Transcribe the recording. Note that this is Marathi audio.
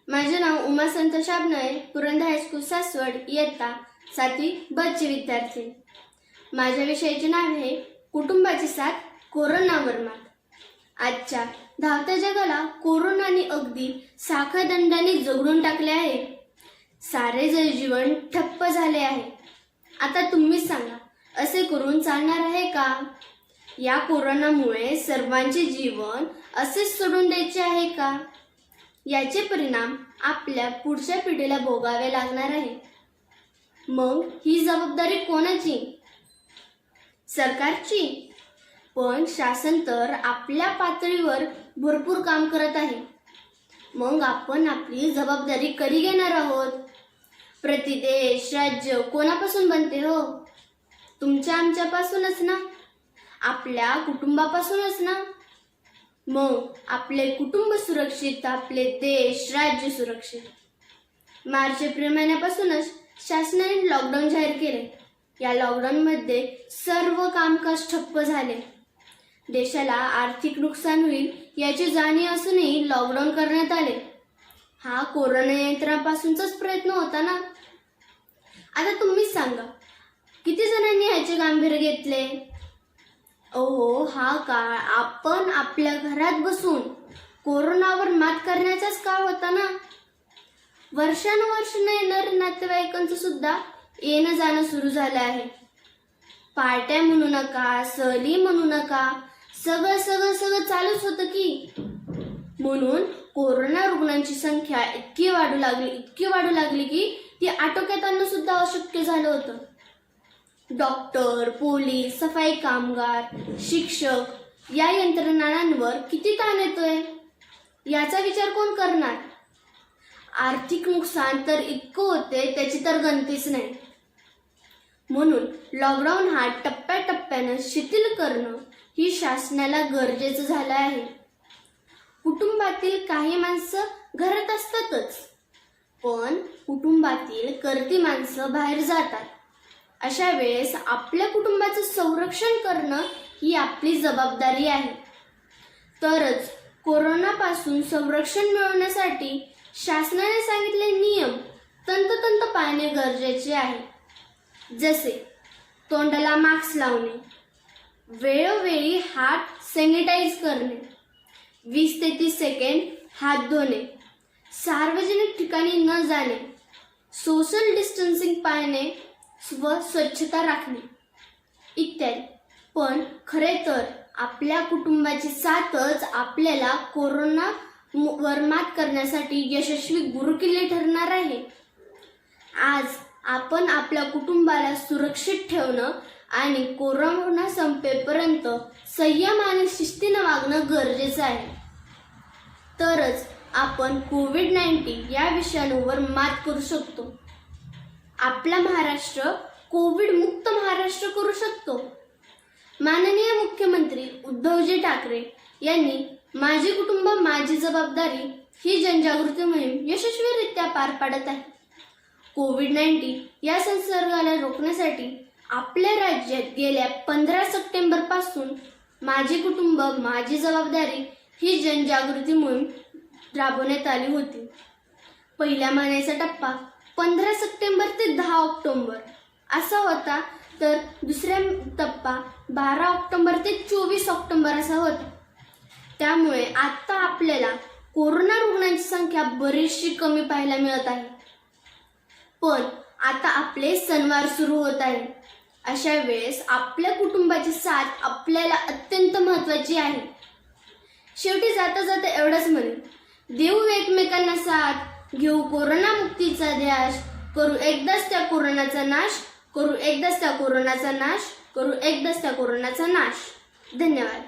माझे नाव उमा संतोष शाबनळे, पुरंदर हायस्कूल सासवड, इयत्ता 7वी ब चे विद्यार्थी। माझ्या विषयाचे नाव आहे कुटुंबाची साथ कोरोनावर मात। आजच्या धावत्या जगाला कोरोनाने अगदी साखळदंडाने जगडून टाकले आहे। सारे जनजीवन ठप्प झाले आहे। आता तुम्हीच सांगा, असे करून चालणार आहे का? या कोरोनामुळे सर्वांचे जीवन असेच सोडून द्यायचे आहे का? याचे परिणाम आपल्या पुढच्या पिढीला भोगावे लागणार आहे। मग ही जबाबदारी कोणाची? सरकारची? पण शासन तर आपल्या पातळीवर भरपूर काम करत आहे। मग आपण आपली जबाबदारी कधी घेणार आहोत? प्रति देश राज्य कोणापासून बनते हो? तुमच्या आमच्यापासूनच ना, आपल्या कुटुंबापासूनच ना। मग आपले कुटुंब सुरक्षित, आपले देश राज्य सुरक्षित। मार्च एप्रिल महिन्यापासूनच शासनाने लॉकडाऊन जाहीर केले। या लॉकडाऊन मध्ये सर्व कामकाज ठप्प झाले। देशाला आर्थिक नुकसान होईल याची जाणीव असूनही लॉकडाऊन करण्यात आले। हा कोरोना नियंत्रणापासूनचाच प्रयत्न होता ना। आता तुम्हीच सांगा, किती जणांनी याचे गांभीर्य घेतले? अहो, हा काळ आपण आपल्या घरात बसून कोरोनावर मात करण्याचाच काळ होता ना। वर्षानुवर्ष न येणाऱ्या नातेवाईकांचं सुद्धा येणं जाणं सुरू झालं आहे। पार्ट्या म्हणू नका, सहली म्हणू नका, सगळं चालूच होतं की। म्हणून कोरोना रुग्णांची संख्या इतकी वाढू लागली की ती आटोक्यात आणणं सुद्धा अशक्य झालं होतं। डॉक्टर, पोलीस, सफाई कामगार, शिक्षक या यंत्रणांवर किती ताण येतोय याचा विचार कोण करणार? आर्थिक नुकसान तर इतकं होते त्याची तर गणतीच नाही। म्हणून लॉकडाऊन हा टप्प्याटप्प्यानं शिथिल करणं ही शासनाला गरजेचं झालं आहे। कुटुंबातील काही माणसं घरात असतातच, पण कुटुंबातील कर्ती माणसं बाहेर जातात। अशा वेळेस आपल्या कुटुंबाचं संरक्षण करणं ही आपली जबाबदारी आहे। तरच कोरोनापासून संरक्षण मिळवण्यासाठी शासनाने सांगितलेले नियम तंतोतंत पाळणे गरजेचे आहे। जसे तोंडाला मास्क लावणे, वेळोवेळी हात सॅनिटाईज करणे, 20 ते 30 सेकंद हात धुणे, सार्वजनिक ठिकाणी न जाणे, सोशल डिस्टन्सिंग पाळणे व स्वच्छता राखणे इत्यादी। पण खरे तर आपल्या कुटुंबाची साथच आपल्याला कोरोना वर मात करण्यासाठी यशस्वी गुरुकिल्ली ठरणार आहे। आज आपण आपल्या कुटुंबाला सुरक्षित ठेवणं आणि कोरोना संपेपर्यंत संयम आणि शिस्तीनं वागणं गरजेचं आहे। तरच आपण कोविड-19 या विषाणूवर मात करू शकतो। आपला महाराष्ट्र कोविड मुक्त महाराष्ट्र करू शकतो। माननीय मुख्यमंत्री उद्धवजी ठाकरे यांनी माझे कुटुंब माझी जबाबदारी ही जनजागृती मोहीम यशस्वीरित्या पार पाडत आहे। कोविड-19 या संसर्गाला रोखण्यासाठी आपल्या राज्यात गेल्या 15 सप्टेंबर पासून माझे कुटुंब माझी जबाबदारी ही जनजागृती मोहीम राबवण्यात आली होती। पहिल्या महिन्याचा टप्पा 15 सप्टेंबर ते 10 ऑक्टोबर असा होता, तर दुसरा टप्पा 12 ऑक्टोबर ते 24 ऑक्टोबर असा होता। त्यामुळे आता आपल्याला कोरोना रुग्णांची संख्या बरीचशी कमी पाहायला मिळत आहे। पण आता आपले सणवार सुरू होत आहे। अशा वेळेस आपल्या कुटुंबाची साथ आपल्याला अत्यंत महत्त्वाची आहे। शेवटी जाता जाता एवढंच म्हणेन, देऊ एकमेकांना साथ, घेऊ कोरोना मुक्तीचा ध्यास, करू एकदाच त्या कोरोनाचा नाश, करू एकदाच त्या कोरोनाचा नाश, करू एकदाच त्या कोरोनाचा नाश। धन्यवाद।